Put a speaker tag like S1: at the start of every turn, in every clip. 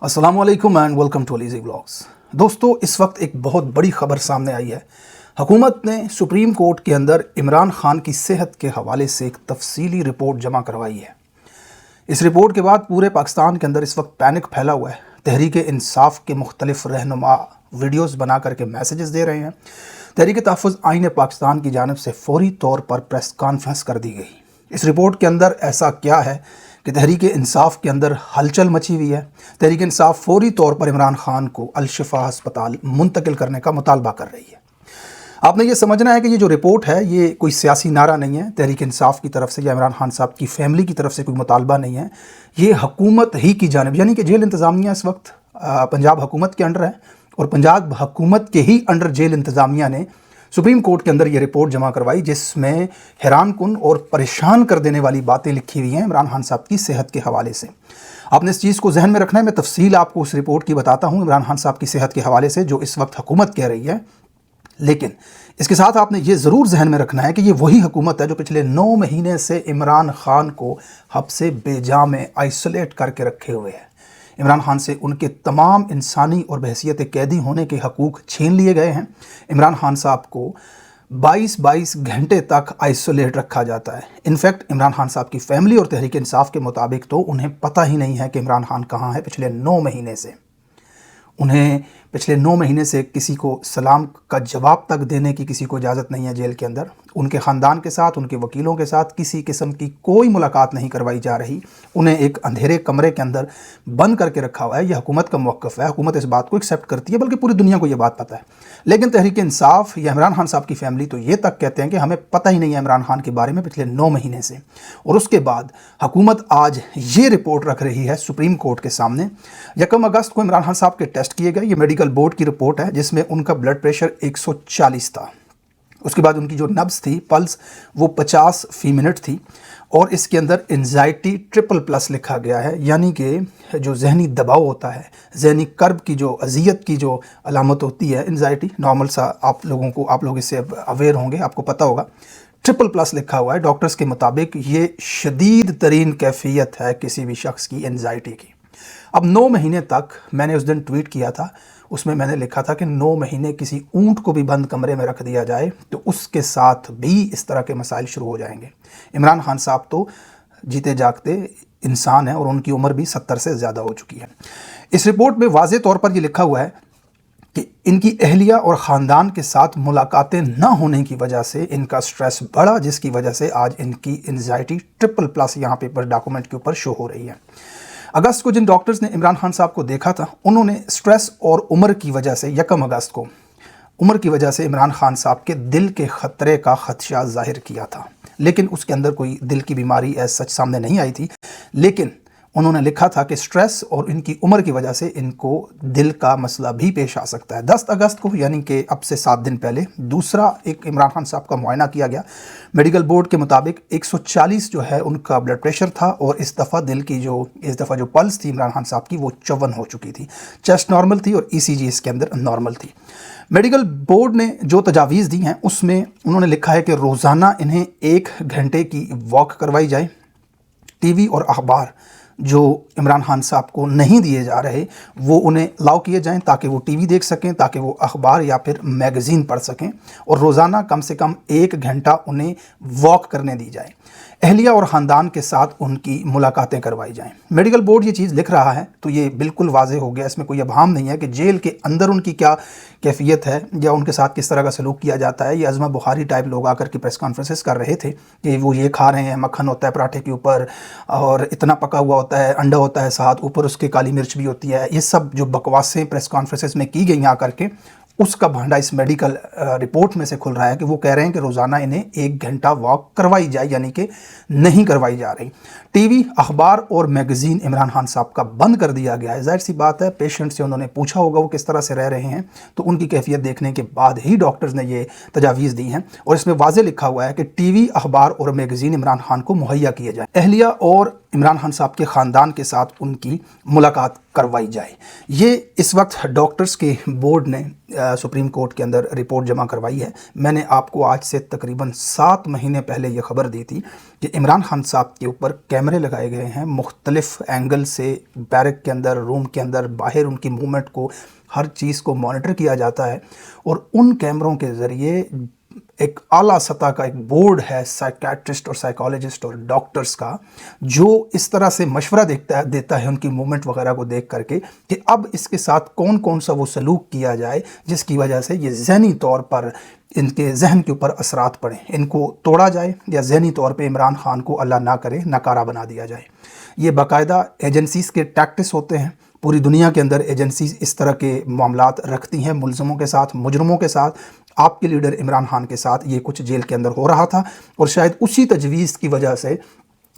S1: अस्सलाम वालेकुम and welcome to अलीज़ी blogs. दोस्तों, इस वक्त एक बहुत बड़ी खबर सामने आई है। हुकूमत ने सुप्रीम कोर्ट के अंदर इमरान खान की सेहत के हवाले से एक तफसीली रिपोर्ट जमा करवाई है। इस रिपोर्ट के बाद पूरे पाकिस्तान के अंदर इस वक्त पैनिक फैला हुआ है। तहरीक इंसाफ के मुख्तलिफ रहनुमा वीडियोज़ बना करके मैसेजेस दे रहे हैं। तहरीक तहफ़्फ़ुज़ आईन पाकिस्तान की जानिब से फौरी तौर पर प्रेस कॉन्फ्रेंस कर दी गई। इस रिपोर्ट के अंदर ऐसा क्या है कि तहरीक इंसाफ के अंदर हलचल मची हुई है। तहरीक इंसाफ फौरी तौर पर इमरान खान को अल-शिफा अस्पताल मुंतकिल करने का मुतालबा कर रही है। आपने ये समझना है कि ये जो रिपोर्ट है ये कोई सियासी नारा नहीं है तहरीक इंसाफ की तरफ से या इमरान खान साहब की फैमिली की तरफ से कोई मुतालबा नहीं है। ये हुकूमत ही की जानिब, यानी कि जेल इंतज़ामिया इस वक्त पंजाब हुकूमत के अंडर है और पंजाब हुकूमत के ही अंडर जेल इंतज़ामिया ने सुप्रीम कोर्ट के अंदर ये रिपोर्ट जमा करवाई, जिसमें हैरान कुन और परेशान कर देने वाली बातें लिखी हुई हैं इमरान खान साहब की सेहत के हवाले से। आपने इस चीज़ को जहन में रखना है। मैं तफसील आपको उस रिपोर्ट की बताता हूँ इमरान खान साहब की सेहत के हवाले से जो इस वक्त हुकूमत कह रही है। लेकिन इसके साथ आपने ये ज़रूर जहन में रखना है कि ये वही हुकूमत है जो पिछले 9 महीने से इमरान खान को हब्से बेजा में आइसोलेट करके रखे हुए है। इमरान खान से उनके तमाम इंसानी और बहसीत कैदी होने के हकूक़ छीन लिए गए हैं। इमरान खान साहब को 22 घंटे तक आइसोलेट रखा जाता है। इनफैक्ट इमरान खान साहब की फैमिली और तहरीक इंसाफ के मुताबिक तो उन्हें पता ही नहीं है कि इमरान खान कहाँ है। पिछले 9 महीने से उन्हें पिछले 9 महीने से किसी को सलाम का जवाब तक देने की किसी को इजाज़त नहीं है। जेल के अंदर उनके ख़ानदान के साथ, उनके वकीलों के साथ किसी किस्म की कोई मुलाकात नहीं करवाई जा रही। उन्हें एक अंधेरे कमरे के अंदर बंद करके रखा हुआ है। यह हुकूमत का मौक़िफ़ है। हुकूमत इस बात को एक्सेप्ट करती है, बल्कि पूरी दुनिया को यह बात पता है। लेकिन तहरीक इंसाफ या इमरान खान साहब की फैमिली तो ये तक कहते हैं कि हमें पता ही नहीं है इमरान खान के बारे में पिछले 9 महीने से। और उसके बाद हुकूमत आज ये रिपोर्ट रख रही है सुप्रीम कोर्ट के सामने। 1 अगस्त को इमरान खान साहब के टेस्ट किए गए। ये मेडिकल बोर्ड की रिपोर्ट है जिसमें उनका ब्लड प्रेशर 140 था। उसके बाद उनकी जो नब्ज़ थी, पल्स, वो 50 फ़ी मिनट थी। और इसके अंदर एंजाइटी ट्रिपल+ लिखा गया है, यानी कि जो जहनी दबाव होता है, जहनी कर्ब की जो अजियत की जो अलामत होती है, एंजाइटी नॉर्मल सा आप लोग इससे अवेयर होंगे, आपको पता होगा। ट्रिपल+ लिखा हुआ है। डॉक्टर्स के मुताबिक ये शदीद तरीन कैफियत है किसी भी शख्स की एंजाइटी की। अब 9 महीने तक, मैंने उस दिन ट्वीट किया था, उसमें मैंने लिखा था कि 9 महीने किसी ऊंट को भी बंद कमरे में रख दिया जाए तो उसके साथ भी इस तरह के मसाइल शुरू हो जाएंगे। इमरान खान साहब तो जीते जागते इंसान हैं और उनकी उम्र भी 70 से ज़्यादा हो चुकी है। इस रिपोर्ट में वाज़े तौर पर यह लिखा हुआ है कि इनकी अहलिया और ख़ानदान के साथ मुलाकातें न होने की वजह से इनका स्ट्रेस बढ़ा, जिसकी वजह से आज इनकी एंजाइटी ट्रिपल+ यहाँ पेपर डॉक्यूमेंट के ऊपर शो हो रही है। अगस्त को जिन डॉक्टर्स ने इमरान खान साहब को देखा था, उन्होंने स्ट्रेस और उम्र की वजह से 1 अगस्त को उम्र की वजह से इमरान खान साहब के दिल के ख़तरे का ख़दशा ज़ाहिर किया था। लेकिन उसके अंदर कोई दिल की बीमारी ऐसा सच सामने नहीं आई थी। लेकिन उन्होंने लिखा था कि स्ट्रेस और इनकी उम्र की वजह से इनको दिल का मसला भी पेश आ सकता है। 10 अगस्त को, यानी कि अब से 7 दिन पहले, दूसरा एक इमरान खान साहब का मुआयना किया गया। मेडिकल बोर्ड के मुताबिक 140 जो है उनका ब्लड प्रेशर था और इस दफ़ा जो पल्स थी इमरान खान साहब की वो 54 हो चुकी थी। चेस्ट नॉर्मल थी और ECG इसके अंदर नॉर्मल थी। मेडिकल बोर्ड ने जो तजावीज़ दी हैं उसमें उन्होंने लिखा है कि रोज़ाना इन्हें 1 घंटे की वॉक करवाई जाए। TV और अखबार जो इमरान खान साहब को नहीं दिए जा रहे वो उन्हें अलाउ किए जाएं ताकि वो TV देख सकें, ताकि वो अखबार या फिर मैगज़ीन पढ़ सकें। और रोज़ाना कम से कम 1 घंटा उन्हें वॉक करने दी जाए। अहलिया और ख़ानदान के साथ उनकी मुलाकातें करवाई जाएं। मेडिकल बोर्ड ये चीज़ लिख रहा है तो ये बिल्कुल वाज़े हो गया, इसमें कोई अभाम नहीं है कि जेल के अंदर उनकी क्या कैफियत है या उनके साथ किस तरह का सलूक किया जाता है। ये अज़मा बुखारी टाइप लोग आकर के प्रेस कॉन्फ्रेंसेस कर रहे थे कि वो ये खा रहे हैं, मक्खन होता है पराठे के ऊपर और इतना पका हुआ होता है, अंडा होता है साथ, ऊपर उसके काली मिर्च भी होती है। ये सब जो बकवासें प्रेस कॉन्फ्रेंसेस में की गई आकर के, उसका भांडा इस मेडिकल रिपोर्ट में से खुल रहा है कि वो कह रहे हैं कि रोज़ाना इन्हें 1 घंटा वॉक करवाई जाए, यानी कि नहीं करवाई जा रही। TV, अखबार और मैगज़ीन इमरान खान साहब का बंद कर दिया गया है। ज़ाहिर सी बात है, पेशेंट से उन्होंने पूछा होगा वो किस तरह से रह रहे हैं, तो उनकी कैफियत देखने के बाद ही डॉक्टर्स ने ये तजावीज़ दी हैं। और इसमें वाज़े लिखा हुआ है कि TV, अखबार और मैगज़ीन इमरान खान को मुहैया किए जाए। अहलिया और इमरान खान साहब के ख़ानदान के साथ उनकी मुलाकात करवाई जाए। ये इस वक्त डॉक्टर्स के बोर्ड ने सुप्रीम कोर्ट के अंदर रिपोर्ट जमा करवाई है। मैंने आपको आज से तकरीबन 7 महीने पहले ये खबर दी थी कि इमरान खान साहब के ऊपर कैमरे लगाए गए हैं, मुख्तलिफ एंगल से बैरक के अंदर, रूम के अंदर, बाहर उनकी मूवमेंट को, हर चीज़ को मॉनिटर किया जाता है। और उन कैमरों के ज़रिए एक आला सतह का एक बोर्ड है साइकियाट्रिस्ट और साइकोलॉजिस्ट और डॉक्टर्स का, जो इस तरह से मशवरा देता है उनकी मूवमेंट वगैरह को देख करके कि अब इसके साथ कौन कौन सा वो सलूक किया जाए जिसकी वजह से ये ज़हनी तौर पर इनके जहन के ऊपर असरात पड़े, इनको तोड़ा जाए या ज़हनी तौर पे इमरान खान को अल्लाह ना करे नकारा बना दिया जाए। ये बाकायदा एजेंसीज़ के टैक्टिस होते हैं। पूरी दुनिया के अंदर एजेंसीज़ इस तरह के मामलात रखती हैं मुलज़मों के साथ, मुजरमों के साथ। आपके लीडर इमरान खान के साथ ये कुछ जेल के अंदर हो रहा था और शायद उसी तजवीज़ की वजह से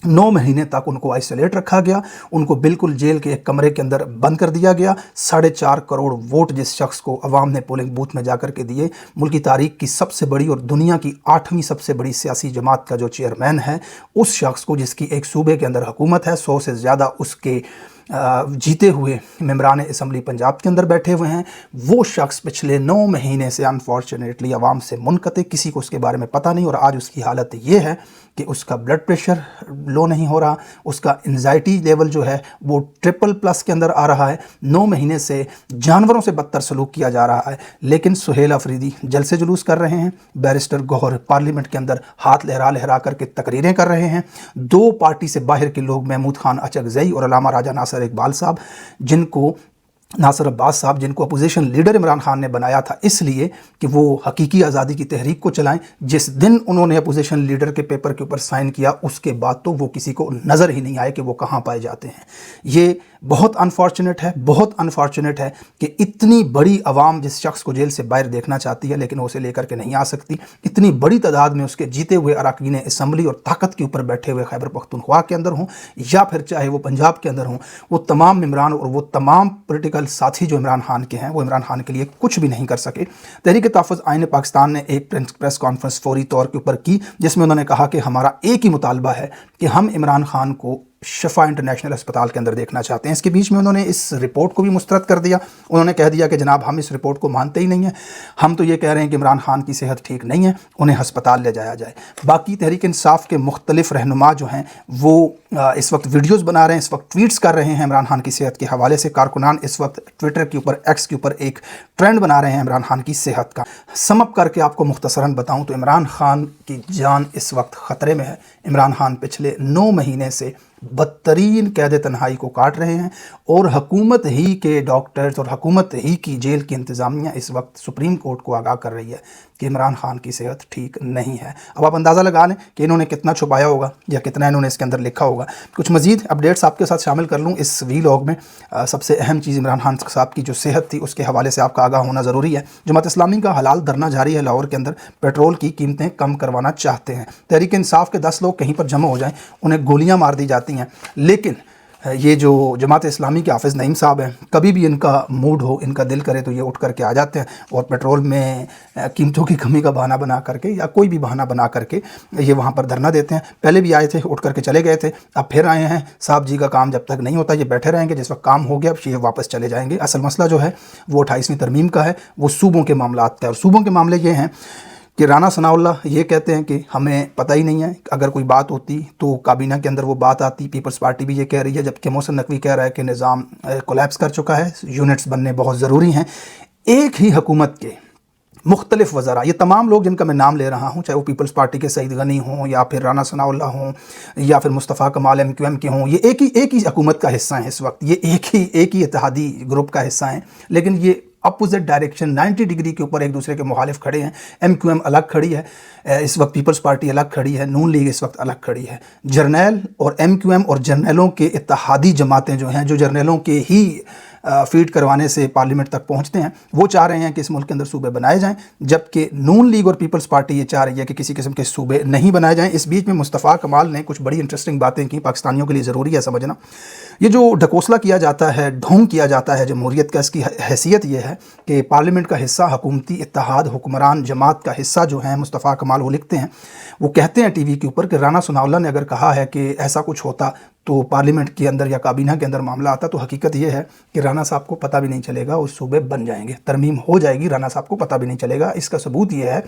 S1: 9 महीने तक उनको आइसोलेट रखा गया, उनको बिल्कुल जेल के एक कमरे के अंदर बंद कर दिया गया। 4.5 करोड़ वोट जिस शख्स को अवाम ने पोलिंग बूथ में जाकर के दिए, मुल्क की तारीख की सबसे बड़ी और दुनिया की 8वीं सबसे बड़ी सियासी जमात का जो चेयरमैन है, उस शख्स को जिसकी एक सूबे के अंदर हुकूमत है, 100 से ज़्यादा उसके जीते हुए मेंबरान असम्बली पंजाब के अंदर बैठे हुए हैं, वो शख्स पिछले 9 महीने से अनफॉर्चुनेटली आवाम से मुनक़ते, किसी को उसके बारे में पता नहीं। और आज उसकी हालत ये है कि उसका ब्लड प्रेशर लो नहीं हो रहा, उसका एंजाइटी लेवल जो है वो 3++ के अंदर आ रहा है। 9 महीने से जानवरों से बदतर सलूक किया जा रहा है। लेकिन सुहेल अफरीदी जलसे जुलूस कर रहे हैं, बैरिस्टर गौहर पार्लियामेंट के अंदर हाथ लहरा लहरा करके तकरीरें कर रहे हैं। 2 पार्टी से बाहर के लोग, महमूद खान अचकज़ई और अल्लामा राजा नासिर इकबाल साहब, जिनको नासिर अब्बास साहब, जिनको अपोजिशन लीडर इमरान खान ने बनाया था इसलिए कि वो हकीकी आज़ादी की तहरीक को चलाएं, जिस दिन उन्होंने अपोजिशन लीडर के पेपर के ऊपर साइन किया उसके बाद तो वो किसी को नज़र ही नहीं आए कि वो कहाँ पाए जाते हैं। ये बहुत अनफॉर्चुनेट है, बहुत अनफॉर्चुनेट है कि इतनी बड़ी आवाम जिस शख्स को जेल से बाहर देखना चाहती है लेकिन उसे लेकर के नहीं आ सकती, इतनी बड़ी तादाद में उसके जीते हुए अरकान असम्बली और ताकत के ऊपर बैठे हुए खैबर पख्तूनख्वा के अंदर हों या फिर चाहे वो पंजाब के अंदर हों, वो तमाम इमरान और वो तमाम पॉलिटिकल साथी जो इमरान खान के हैं वो इमरान खान के लिए कुछ भी नहीं कर सके। तहरीक तहफ़्फ़ुज़ आईन पाकिस्तान ने एक प्रेस कॉन्फ्रेंस फौरी तौर के ऊपर की जिसमें उन्होंने कहा कि हमारा एक ही मुतालबा है कि हम इमरान खान को शफा इंटरनेशनल अस्पताल के अंदर देखना चाहते हैं। इसके बीच में उन्होंने इस रिपोर्ट को भी मुस्तरद कर दिया। उन्होंने कह दिया कि जनाब हम इस रिपोर्ट को मानते ही नहीं हैं, हम तो ये कह रहे हैं कि इमरान खान की सेहत ठीक नहीं है, उन्हें हस्पताल ले जाया जाए। बाकी तहरीक इंसाफ के मुख्तलिफ रहनुमा जो हैं वो इस वक्त वीडियोज़ बना रहे हैं, इस वक्त ट्वीट्स कर रहे हैं इमरान खान की सेहत के हवाले से। कारकुनान इस वक्त ट्विटर के ऊपर, एक्स के ऊपर एक ट्रेंड बना रहे हैं इमरान खान की सेहत का। सम अप करके आपको मुख्तसरन बताऊँ तो इमरान खान की जान इस वक्त ख़तरे में है। इमरान खान पिछले 9 महीने से बदतरीन कैद तन्हाई को काट रहे हैं और हुकूमत ही के डॉक्टर्स और हुकूमत ही की जेल की इंतज़ामिया इस वक्त सुप्रीम कोर्ट को आगाह कर रही है कि इमरान खान की सेहत ठीक नहीं है। अब आप अंदाज़ा लगा लें कि इन्होंने कितना छुपाया होगा या कितना इन्होंने इसके अंदर लिखा होगा। कुछ मज़ीद अपडेट्स आपके साथ शामिल कर लूँ इस वीलॉग में। सबसे अहम चीज़ इमरान खान साहब की जो सेहत थी उसके हवाले से आपका आगाह होना ज़रूरी है। जमात इस्लामी का हलाल धरना जारी है लाहौर के अंदर, पेट्रोल की कीमतें कम करवाना चाहते हैं। तहरीक इंसाफ के 10 लोग कहीं पर जमा हो जाएँ, उन्हें गोलियाँ मार दी जाती हैं। लेकिन ये जो जमात इस्लामी के हाफिज़ नईम साहब हैं, कभी भी इनका मूड हो, इनका दिल करे तो ये उठ करके आ जाते हैं और पेट्रोल में कीमतों की कमी का बहाना बना करके या कोई भी बहाना बना करके ये वहाँ पर धरना देते हैं। पहले भी आए थे, उठ करके चले गए थे, अब फिर आए हैं। साहब जी का काम जब तक नहीं होता ये बैठे रहेंगे, जिस वक्त काम हो गया ये वापस चले जाएंगे। असल मसला जो है वो 28वीं तरमीम का है, वो सूबों के मामलात का है। और सूबों के मामले ये हैं कि राना सनाउल्लाह ये कहते हैं कि हमें पता ही नहीं है, अगर कोई बात होती तो काबीना के अंदर वो बात आती। पीपल्स पार्टी भी ये कह रही है, जबकि मोहसिन नकवी कह रहा है कि निज़ाम कोलैप्स कर चुका है, यूनिट्स बनने बहुत ज़रूरी हैं। एक ही हुकूमत के मुख्तलिफ वज़रा, ये तमाम लोग जिनका मैं नाम ले रहा हूँ, चाहे वो पीपल्स पार्टी के सईद गनी हों या फिर राना सनाउल्लाह हों या फिर मुस्तफ़ा कमाल MQM के हों, ये एक ही हुकूमत का हिस्सा हैं इस वक्त। ये एक ही इत्तेहादी ग्रुप का हिस्सा हैं, लेकिन ये अपोजिट डायरेक्शन 90 डिग्री के ऊपर एक दूसरे के मुखालिफ खड़े हैं। MQM अलग खड़ी है इस वक्त, पीपल्स पार्टी अलग खड़ी है, नून लीग इस वक्त अलग खड़ी है। जर्नैल और MQM और जर्नैलों के इत्तेहादी जमातें जो हैं, जो जर्नैलों के ही फीड करवाने से पार्लियामेंट तक पहुंचते हैं, वो चाह रहे हैं कि इस मुल्क के अंदर सूबे बनाए जाएं, जबकि नून लीग और पीपल्स पार्टी ये चाह रही है कि किसी किस्म के सूबे नहीं बनाए जाएं। इस बीच में मुस्तफ़ा कमाल ने कुछ बड़ी इंटरेस्टिंग बातें की, पाकिस्तानियों के लिए ज़रूरी है समझना। ये जो ढकोसला किया जाता है, ढोंग किया जाता है जमहूरियत का, इसकी हैसियत ये है कि पार्लियामेंट का हिस्सा हुकूमती इत्तेहाद हुक्मरान जमात का हिस्सा जो है मुस्तफ़ा कमाल, वो लिखते हैं, वो कहते हैं टीवी के ऊपर कि राना सनाउल्लाह ने अगर कहा है कि ऐसा कुछ होता तो पार्लियामेंट के अंदर या काबीना के अंदर मामला आता, तो हकीकत ये है कि राना साहब को पता भी नहीं चलेगा, उस सूबे बन जाएंगे, तरमीम हो जाएगी, राना साहब को पता भी नहीं चलेगा। इसका सबूत ये है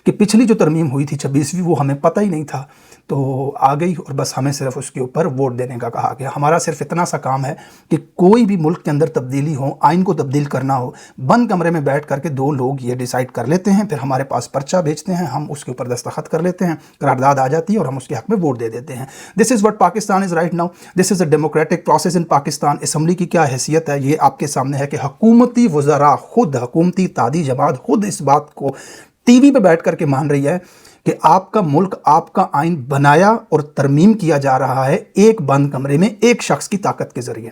S1: कि पिछली जो तरमीम हुई थी 26वीं, वो हमें पता ही नहीं था, तो आ गई और बस हमें सिर्फ उसके ऊपर वोट देने का कहा गया। हमारा सिर्फ इतना सा काम है कि कोई भी मुल्क के अंदर तब्दीली हो, आइन को तब्दील करना हो, बंद कमरे में बैठ करके 2 लोग ये डिसाइड कर लेते हैं, फिर हमारे पास पर्चा भेजते हैं, हम उसके ऊपर दस्तखत कर लेते हैं, करारदाद आ जाती है और हम उसके हक में वोट दे देते हैं। This is what Pakistan is right now, this is a democratic process in Pakistan. Assembly की क्या हैसियत है ये आपके सामने है कि हुकूमती वज़रा खुद, हुकूमती इत्तेहादी जमात खुद इस बात को टीवी पे बैठ करके मान रही है कि आपका मुल्क, आपका आइन बनाया और तरमीम किया जा रहा है एक बंद कमरे में एक शख्स की ताकत के ज़रिए।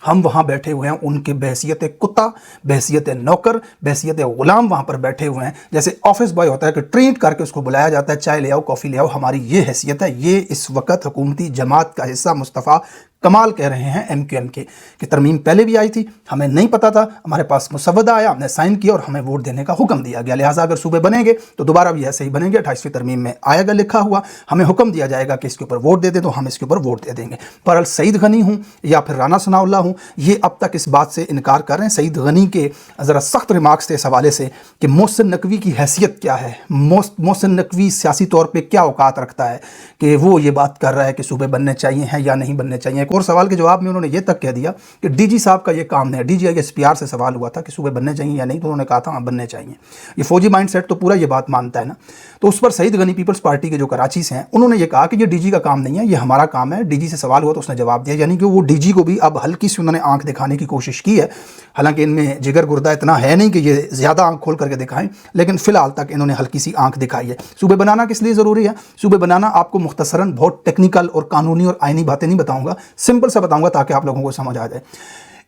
S1: हम वहाँ बैठे हुए हैं, उनके बहसियत कुत्ता, बहसियत नौकर, बहसियत ग़ुलाम वहाँ पर बैठे हुए हैं। जैसे ऑफिस बॉय होता है कि ट्रीट करके उसको बुलाया जाता है, चाय ले आओ, कॉफ़ी ले आओ, हमारी ये हैसियत है। ये इस वक्त हुकूमती जमात का हिस्सा मुस्तफ़ा कमाल कह रहे हैं MQM के कि तरमीम पहले भी आई थी, हमें नहीं पता था, हमारे पास मुसवदा आया, हमने साइन किया और हमें वोट देने का हुक्म दिया गया, लिहाजा अगर सूबे बनेंगे तो दोबारा भी ऐसे ही बनेंगे। 28वीं तरमीम में आएगा लिखा हुआ, हमें हुक्म दिया जाएगा कि इसके ऊपर वोट दे दें तो हम इसके ऊपर वोट दे देंगे। पर सईद गनी हूँ या फिर राना सनाउल्लाह हूँ, ये अब तक इस बात से इनकार कर रहे हैं। सईद गनी के ज़रा सख्त रिमार्क्स थे इस हवाले से कि मोहसिन नकवी की हैसियत क्या है, मोहसिन नकवी सियासी तौर पर क्या औकात रखता है कि वो ये बात कर रहा है कि सूबे बनने चाहिए हैं या नहीं बनने चाहिए। एक और सवाल के जवाब में उन्होंने ये तक कह दिया कि DG साहब का ये काम नहीं है। DGISPR से सवाल हुआ था कि सूबे बनने चाहिए या नहीं, तो उन्होंने कहा था हाँ बनने चाहिए। ये फौजी माइंडसेट तो पूरा ये बात मानता है ना। तो उस पर सईद गनी पीपल्स पार्टी के जो कराची से हैं, उन्होंने ये कहा कि ये DG का काम नहीं है, ये हमारा काम है। DG से सवाल हुआ तो उसने जवाब दिया, यानी कि वो DG को भी अब हल्की सी उन्होंने आंख दिखाने की कोशिश की है। हालांकि इनमें जिगर गुर्दा इतना है नहीं कि ये ज़्यादा आंख खोल करके दिखाएं, लेकिन फ़िलहाल तक इन्होंने हल्की सी आंख दिखाई है। सूबे बनाना किस लिए ज़रूरी है? सूबे बनाना आपको मुख्तसरन बहुत टेक्निकल और कानूनी और आइनी बातें नहीं बताऊँगा, सिंपल सा बताऊँगा ताकि आप लोगों को समझ आ जाए।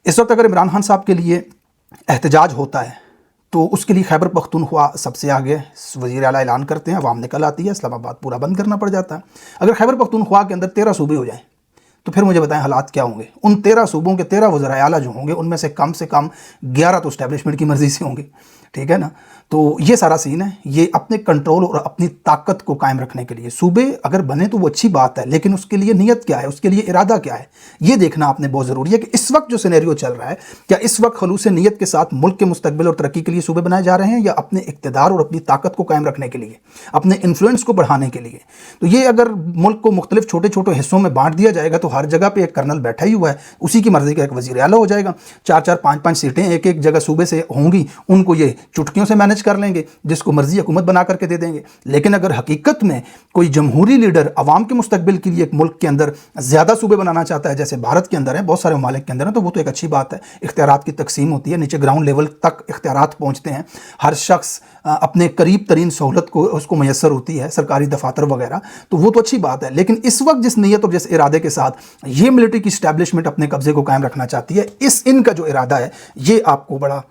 S1: इस वक्त अगर इमरान खान साहब के लिए एहतजाज होता है तो उसके लिए खैबर पख्तूनख्वा सबसे आगे वज़ीर आला ऐलान करते हैं, अवाम निकल आती है, इस्लामाबाद पूरा बंद करना पड़ जाता है। अगर खैबर पख्तूनख्वा के अंदर 13 सूबे हो जाएं तो फिर मुझे बताएं हालात क्या होंगे। उन 13 सूबों के 13 वज़ीर आला जो होंगे उनमें से कम 11 तो इस्टेब्लिशमेंट की मर्ज़ी से होंगे, ठीक है ना। तो ये सारा सीन है। ये अपने कंट्रोल और अपनी ताकत को कायम रखने के लिए सूबे अगर बने तो वो अच्छी बात है, लेकिन उसके लिए नीयत क्या है, उसके लिए इरादा क्या है, ये देखना आपने बहुत ज़रूरी है कि इस वक्त जो सिनेरियो चल रहा है, क्या इस वक्त खलूस नीयत के साथ मुल्क के मुस्तकबिल और तरक्की के लिए सूबे बनाए जा रहे हैं या अपने इक़्तिदार और अपनी ताकत को कायम रखने के लिए, अपने इन्फ्लुएंस को बढ़ाने के लिए। तो ये अगर मुल्क को मुख्तलिफ छोटे छोटे हिस्सों में बांट दिया जाएगा तो हर जगह पर एक कर्नल बैठा ही हुआ है, उसी की मर्ज़ी का एक वज़ीर आला हो जाएगा। 4-4, 5-5 सीटें एक एक जगह सूबे से होंगी, उनको ये चुटकियों से मैनेज कर लेंगे, जिसको मर्जी हुकूमत बना करके दे देंगे। लेकिन अगर हकीकत में कोई जमहूरी लीडर अवाम के मुस्तकबिल के लिए एक मुल्क के अंदर ज़्यादा सूबे बनाना चाहता है, जैसे भारत के अंदर है, बहुत सारे ममालिक के अंदर है, तो वो तो एक अच्छी बात है। इख्तियारात की तकसीम होती है, नीचे ग्राउंड लेवल तक इख्तियारात पहुँचते हैं, हर शख्स अपने करीब तरीन सहूलत को उसको मैसर होती है, सरकारी दफातर वगैरह, तो वो तो अच्छी बात है। लेकिन इस वक्त जिस नीयत और जिस इरादे के साथ ये मिलिट्री की इस्टेब्लिशमेंट अपने कब्जे को कायम रखना चाहती है, इनका जो इरादा है ये आपको बड़ा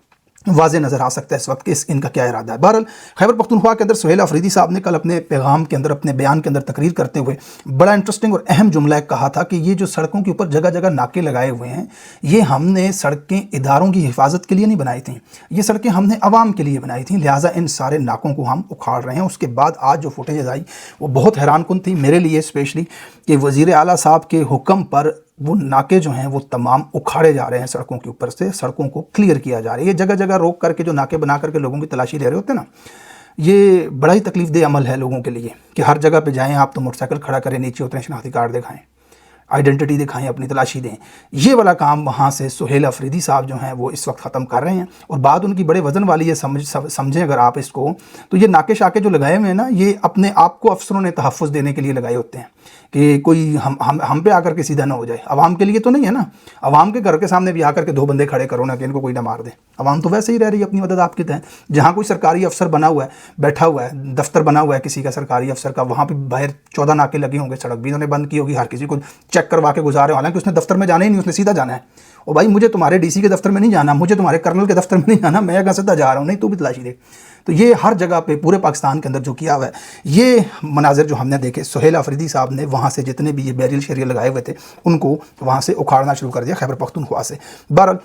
S1: वाज़े नज़र आ सकता है इस वक्त कि इनका क्या इरादा है। बहरहाल खैबर पख्तूनख्वा के अंदर सुहेल अफरीदी साहब ने कल अपने पैगाम के अंदर, अपने बयान के अंदर तकरीर करते हुए बड़ा इंटरेस्टिंग और अहम जुमला कहा था कि ये जो सड़कों के ऊपर जगह जगह नाके लगाए हुए हैं, ये हमने सड़कें इदारों की हिफाजत के लिए नहीं बनाई थी, ये सड़कें हमने अवाम के लिए बनाई थी, लिहाजा इन सारे नाकों को हम उखाड़ रहे हैं। उसके बाद आज जो फुटेज आई वो बहुत हैरानकुन थी मेरे लिए स्पेशली, कि वज़ीर आला साहब के हुक्म पर वो नाके जो हैं वो तमाम उखाड़े जा रहे हैं, सड़कों के ऊपर से सड़कों को क्लियर किया जा रहा है। ये जगह जगह रोक करके जो नाके बना करके लोगों की तलाशी ले रहे होते हैं ना, ये बड़ा ही तकलीफ दे अमल है लोगों के लिए कि हर जगह पे जाएं आप तो मोटरसाइकिल खड़ा करें, नीचे उतरें, शनाख्ती कार्ड दिखाएं, आइडेंटिटी दिखाएं, अपनी तलाशी दें। ये वाला काम वहाँ से सुहेल अफरीदी साहब जो हैं वो इस वक्त ख़त्म कर रहे हैं। और बात उनकी बड़े वज़न वाली है, समझें अगर आप इसको, तो ये नाके शाके जो लगाए हुए हैं ना, ये अपने आप को अफसरों ने तहफ़्फ़ुज़ देने के लिए लगाए होते हैं कि कोई हम पे आकर के सीधा ना हो जाए। अवाम के लिए तो नहीं है ना, अवाम के घर के सामने भी आकर के 2 बंदे खड़े करो ना कि इनको कोई ना मार दे। अवाम तो वैसे ही रह रही है अपनी मदद आपके तहत। जहाँ कोई सरकारी अफसर बना हुआ है, बैठा हुआ है, दफ्तर बना हुआ है किसी का सरकारी अफसर का, वहाँ पर बाहर 14 नाके लगे होंगे, सड़क भी इन्होंने बंद की होगी, हर किसी को चेक करवा के गुजारे, हालांकि उसने दफ्तर में जाना ही नहीं, उसने सीधा जाना है। और भाई मुझे तुम्हारे डीसी के दफ्तर में नहीं जाना, मुझे तुम्हारे कर्नल के दफ्तर में नहीं जाना, मैं यहाँ सीधा जा रहा हूँ, नहीं तू भी तलाशी दे। तो ये हर जगह पे पूरे पाकिस्तान के अंदर जो किया हुआ है, ये मनाजिर जो हमने देखे, सुहेल अफरीदी साहब ने वहाँ से जितने भी ये बैरियल शेरियल लगाए हुए थे उनको वहाँ से उखाड़ना शुरू कर दिया, खैबर पख्तूनख्वा से। बहरहाल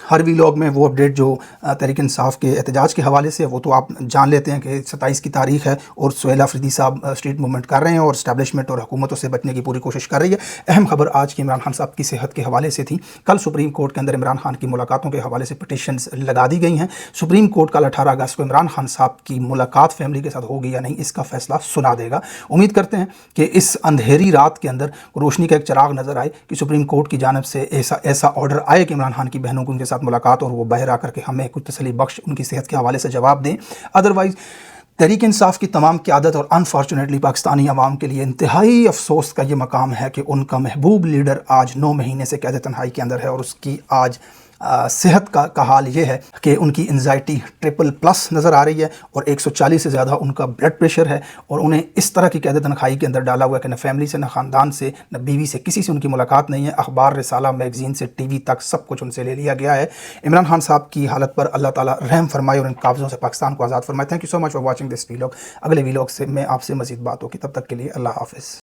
S1: हर वीलॉग में वो अपडेट जो तहरीक इंसाफ के एहतजाज के हवाले से, वो तो आप जान लेते हैं कि 27 की तारीख है और सुहेल अफरीदी साहब स्ट्रीट मूवमेंट कर रहे हैं और इस्टेब्लिशमेंट और हुकूमतों से बचने की पूरी कोशिश कर रही है। अहम खबर आज की इमरान खान साहब की सेहत के हवाले से थी। कल सुप्रीम कोर्ट के अंदर इमरान खान की मुलाकातों के हवाले से पिटिशन्स लगा दी गई हैं। सुप्रीम कोर्ट कल 18 अगस्त को इमरान खान साहब की मुलाकात फैमिली के साथ होगी या नहीं, इसका फैसला सुना देगा। उम्मीद करते हैं कि इस अंधेरी रात के अंदर रोशनी का एक चिराग नज़र आए, कि सुप्रीम कोर्ट की जानिब से ऐसा ऑर्डर आए कि इमरान खान की बहनों को उनके साथ मुलाकात और वो बाहर आकर के हमें कुछ तसल्ली बख्श उनकी सेहत के हवाले से जवाब दें। अदरवाइज़ तहरीक इंसाफ की तमाम क़यादत और अनफॉर्चुनेटली पाकिस्तानी अवाम के लिए इंतहाई अफसोस का ये मकाम है कि उनका महबूब लीडर आज 9 महीने से कैद तन्हाई के अंदर है और उसकी आज सेहत का हाल ये है कि उनकी एंजाइटी ट्रिपल+ नज़र आ रही है और 140 से ज़्यादा उनका ब्लड प्रेशर है और उन्हें इस तरह की कैद तन्हाई के अंदर डाला हुआ है कि न फैमिली से, न ख़ानदान से, न बीवी से, किसी से उनकी मुलाकात नहीं है। अखबार, रिसाला, मैगज़ीन से टीवी तक सब कुछ उनसे ले लिया गया है। इमरान खान साहब की हालत पर अल्लाह ताला रहम फरमाए और इन काब्ज़ों से पाकिस्तान को आज़ाद फरमाए। Thank you so much for watching this vlog. अगले वीलॉग से मैं आपसे मज़ीद बात होगी, तब तक के लिए अल्लाह हाफ़िज़।